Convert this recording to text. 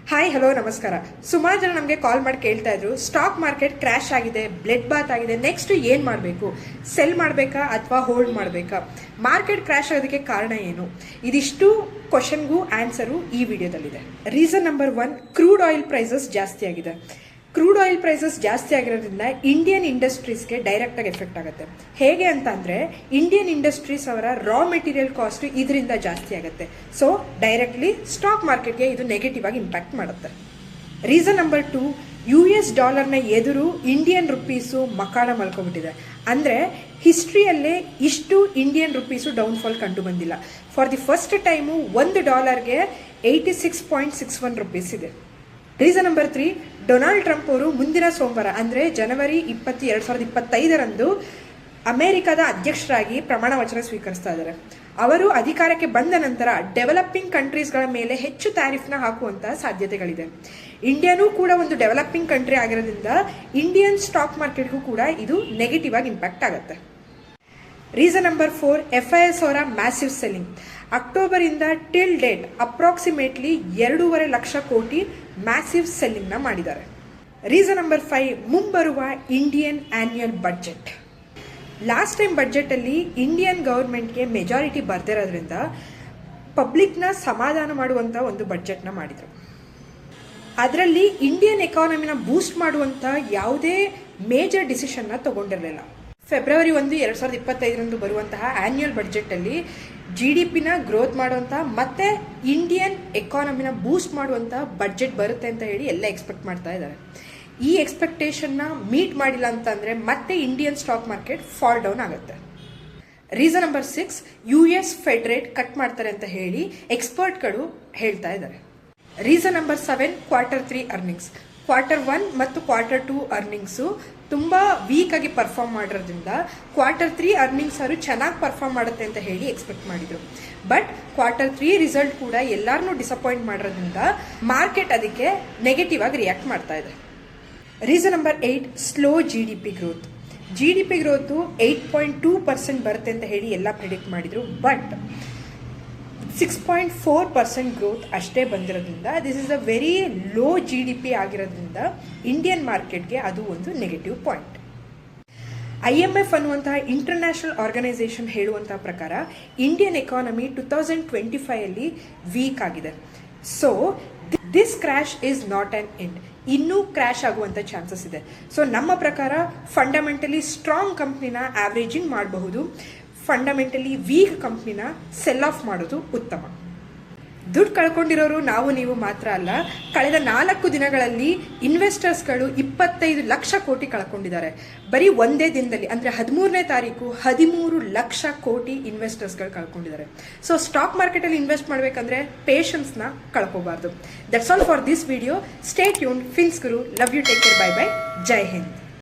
Hi hello ನಮಸ್ಕಾರ. ಸುಮಾರು ಜನ ನಮಗೆ ಕಾಲ್ ಮಾಡಿ ಕೇಳ್ತಾ ಇದ್ರು, ಸ್ಟಾಕ್ ಮಾರ್ಕೆಟ್ ಕ್ರ್ಯಾಶ್ ಆಗಿದೆ, ಬ್ಲಡ್ ಬಾತ್ ಆಗಿದೆ, ನೆಕ್ಸ್ಟ್ ಏನು ಮಾಡಬೇಕು, ಸೆಲ್ ಮಾಡಬೇಕಾ ಅಥವಾ ಹೋಲ್ಡ್ ಮಾಡಬೇಕಾ, ಮಾರ್ಕೆಟ್ ಕ್ರ್ಯಾಶ್ ಆಗೋದಕ್ಕೆ ಕಾರಣ ಏನು, ಇದಿಷ್ಟು ಕ್ವಶನ್ಗೂ ಆನ್ಸರು ಈ ವಿಡಿಯೋದಲ್ಲಿದೆ. Reason number 1, crude oil prices ಜಾಸ್ತಿ ಆಗಿದೆ. ಕ್ರೂಡ್ ಆಯಿಲ್ ಪ್ರೈಸಸ್ ಜಾಸ್ತಿ ಆಗಿರೋದ್ರಿಂದ ಇಂಡಿಯನ್ ಇಂಡಸ್ಟ್ರೀಸ್ಗೆ ಡೈರೆಕ್ಟಾಗಿ ಎಫೆಕ್ಟ್ ಆಗುತ್ತೆ. ಹೇಗೆ ಅಂತ ಅಂದರೆ, ಇಂಡಿಯನ್ ಇಂಡಸ್ಟ್ರೀಸ್ ಅವರ ರಾ ಮೆಟೀರಿಯಲ್ ಕಾಸ್ಟ್ ಇದರಿಂದ ಜಾಸ್ತಿ ಆಗುತ್ತೆ. ಸೊ ಡೈರೆಕ್ಟ್ಲಿ ಸ್ಟಾಕ್ ಮಾರ್ಕೆಟ್ಗೆ ಇದು ನೆಗೆಟಿವ್ ಆಗಿ ಇಂಪ್ಯಾಕ್ಟ್ ಮಾಡುತ್ತೆ. ರೀಸನ್ ನಂಬರ್ 2, US$ ಎದುರು ಇಂಡಿಯನ್ ರುಪೀಸು ಮಕಾಣ ಮಲ್ಕೊಬಿಟ್ಟಿದೆ. ಅಂದರೆ ಹಿಸ್ಟ್ರಿಯಲ್ಲೇ ಇಷ್ಟು ಇಂಡಿಯನ್ ರುಪೀಸು ಡೌನ್ಫಾಲ್ ಕಂಡು ಬಂದಿಲ್ಲ. ಫಾರ್ ದಿ ಫಸ್ಟ್ ಟೈಮು $1ಗೆ 86.61 rupees ಇದೆ. ರೀಸನ್ ನಂಬರ್ 3, ಡೊನಾಲ್ಡ್ ಟ್ರಂಪ್ ಅವರು ಮುಂದಿನ ಸೋಮವಾರ ಅಂದರೆ ಜನವರಿ 20, 2025 ಅಮೆರಿಕದ ಅಧ್ಯಕ್ಷರಾಗಿ ಪ್ರಮಾಣ ವಚನ ಸ್ವೀಕರಿಸ್ತಾ ಇದ್ದಾರೆ. ಅವರು ಅಧಿಕಾರಕ್ಕೆ ಬಂದ ನಂತರ ಡೆವಲಪಿಂಗ್ ಕಂಟ್ರೀಸ್ಗಳ ಮೇಲೆ ಹೆಚ್ಚು ಟ್ಯಾರಿಫ್ನ ಹಾಕುವಂತಹ ಸಾಧ್ಯತೆಗಳಿದೆ. ಇಂಡಿಯಾನೂ ಕೂಡ ಒಂದು ಡೆವಲಪಿಂಗ್ ಕಂಟ್ರಿ ಆಗಿರೋದ್ರಿಂದ ಇಂಡಿಯನ್ ಸ್ಟಾಕ್ ಮಾರ್ಕೆಟ್ಗೂ ಕೂಡ ಇದು ನೆಗೆಟಿವ್ ಆಗಿ ಇಂಪ್ಯಾಕ್ಟ್ ಆಗುತ್ತೆ. ರೀಸನ್ ನಂಬರ್ 4, FIS ಅವರ ಮ್ಯಾಸಿವ್ ಸೆಲ್ಲಿಂಗ್. ಅಕ್ಟೋಬರ್ ಇಂದ till date approximately 2.5 lakh crore massive ಸೆಲ್ಲಿಂಗ್ನ ಮಾಡಿದ್ದಾರೆ. ರೀಸನ್ ನಂಬರ್ 5, ಮುಂಬರುವ Indian annual budget. Last time ಬಡ್ಜೆಟಲ್ಲಿ ಇಂಡಿಯನ್ ಗೌರ್ಮೆಂಟ್ಗೆ ಮೆಜಾರಿಟಿ ಬರ್ದಿರೋದ್ರಿಂದ ಪಬ್ಲಿಕ್ನ ಸಮಾಧಾನ ಮಾಡುವಂಥ ಒಂದು ಬಡ್ಜೆಟ್ನ ಮಾಡಿದರು. ಅದರಲ್ಲಿ ಇಂಡಿಯನ್ ಎಕಾನಮಿನ ಬೂಸ್ಟ್ ಮಾಡುವಂಥ ಯಾವುದೇ ಮೇಜರ್ ಡಿಸಿಷನ್ನ ತಗೊಂಡಿರಲಿಲ್ಲ. ಫೆಬ್ರವರಿ 1, 2025 ಬರುವಂತಹ ಆನ್ಯುಯಲ್ ಬಡ್ಜೆಟಲ್ಲಿ GDPನ ಗ್ರೋತ್ ಮಾಡುವಂಥ ಮತ್ತು ಇಂಡಿಯನ್ ಎಕಾನಮಿನ ಬೂಸ್ಟ್ ಮಾಡುವಂಥ ಬಡ್ಜೆಟ್ ಬರುತ್ತೆ ಅಂತ ಹೇಳಿ ಎಲ್ಲ ಎಕ್ಸ್ಪೆಕ್ಟ್ ಮಾಡ್ತಾ ಇದ್ದಾರೆ. ಈ ಎಕ್ಸ್ಪೆಕ್ಟೇಷನ್ನ ಮೀಟ್ ಮಾಡಿಲ್ಲ ಅಂತಂದರೆ ಮತ್ತೆ Indian stock market fall down ಆಗುತ್ತೆ. Reason number 6, US Fed rate cut ಮಾಡ್ತಾರೆ ಅಂತ ಹೇಳಿ ಎಕ್ಸ್ಪರ್ಟ್ಗಳು ಹೇಳ್ತಾ ಇದ್ದಾರೆ. Reason number 7, Q3 earnings. Q1 ಮತ್ತು Q2 ಅರ್ನಿಂಗ್ಸು ತುಂಬ ವೀಕ್ ಆಗಿ ಪರ್ಫಾರ್ಮ್ ಮಾಡಿರೋದ್ರಿಂದ Q3 ಅರ್ನಿಂಗ್ಸ್ ಅವರು ಚೆನ್ನಾಗಿ ಪರ್ಫಾರ್ಮ್ ಮಾಡುತ್ತೆ ಅಂತ ಹೇಳಿ ಎಕ್ಸ್ಪೆಕ್ಟ್ ಮಾಡಿದರು. ಬಟ್ Q3 ರಿಸಲ್ಟ್ ಕೂಡ ಎಲ್ಲರನ್ನೂ ಡಿಸಪಾಯಿಂಟ್ ಮಾಡಿರೋದ್ರಿಂದ ಮಾರ್ಕೆಟ್ ಅದಕ್ಕೆ ನೆಗೆಟಿವ್ ಆಗಿ ರಿಯಾಕ್ಟ್ ಮಾಡ್ತಾ ಇದೆ. Reason number 8, slow GDP growth. GDP growth 8.2% ಬರುತ್ತೆ ಅಂತ ಹೇಳಿ ಎಲ್ಲ ಪ್ರಿಡಿಕ್ಟ್ ಮಾಡಿದರು. ಬಟ್ 6.4% ಗ್ರೋತ್ ಅಷ್ಟೇ ಬಂದಿರೋದ್ರಿಂದ this is a very low GDP ಆಗಿರೋದ್ರಿಂದ ಇಂಡಿಯನ್ ಮಾರ್ಕೆಟ್ಗೆ ಅದು ಒಂದು ನೆಗೆಟಿವ್ ಪಾಯಿಂಟ್. IMF ಅನ್ನುವಂತಹ ಇಂಟರ್ನ್ಯಾಷನಲ್ ಆರ್ಗನೈಸೇಷನ್ ಹೇಳುವಂತಹ ಪ್ರಕಾರ ಇಂಡಿಯನ್ ಎಕಾನಮಿ 2025 ವೀಕ್ ಆಗಿದೆ. So this crash is not on end. ಇನ್ನೂ ಕ್ರ್ಯಾಶ್ ಆಗುವಂಥ ಚಾನ್ಸಸ್ ಇದೆ. ಸೊ ನಮ್ಮ ಪ್ರಕಾರ ಫಂಡಮೆಂಟಲಿ ಸ್ಟ್ರಾಂಗ್ ಕಂಪ್ನಿನ ಆವ್ರೇಜಿಂಗ್ ಮಾಡಬಹುದು, ಫಂಡಮೆಂಟಲಿ ವೀಕ್ ಕಂಪ್ನಿನ ಸೆಲ್ ಆಫ್ ಮಾಡೋದು ಉತ್ತಮ. ದುಡ್ಡು ಕಳ್ಕೊಂಡಿರೋರು ನಾವು ನೀವು ಮಾತ್ರ ಅಲ್ಲ, ಕಳೆದ 4 ದಿನಗಳಲ್ಲಿ ಇನ್ವೆಸ್ಟರ್ಸ್ಗಳು 25 ಲಕ್ಷ ಕೋಟಿ ಕಳ್ಕೊಂಡಿದ್ದಾರೆ. ಬರೀ ಒಂದೇ ದಿನದಲ್ಲಿ ಅಂದರೆ 13ನೇ ತಾರೀಕು 13 ಲಕ್ಷ ಕೋಟಿ ಇನ್ವೆಸ್ಟರ್ಸ್ಗಳು ಕಳ್ಕೊಂಡಿದ್ದಾರೆ. ಸೊ ಸ್ಟಾಕ್ ಮಾರ್ಕೆಟಲ್ಲಿ ಇನ್ವೆಸ್ಟ್ ಮಾಡಬೇಕಂದ್ರೆ ಪೇಷನ್ಸ್ನ ಕಳ್ಕೋಬಾರ್ದು. That's all for this video. Stay tune. Fins Guru. Love you. Take care. Bye bye. Jai Hind.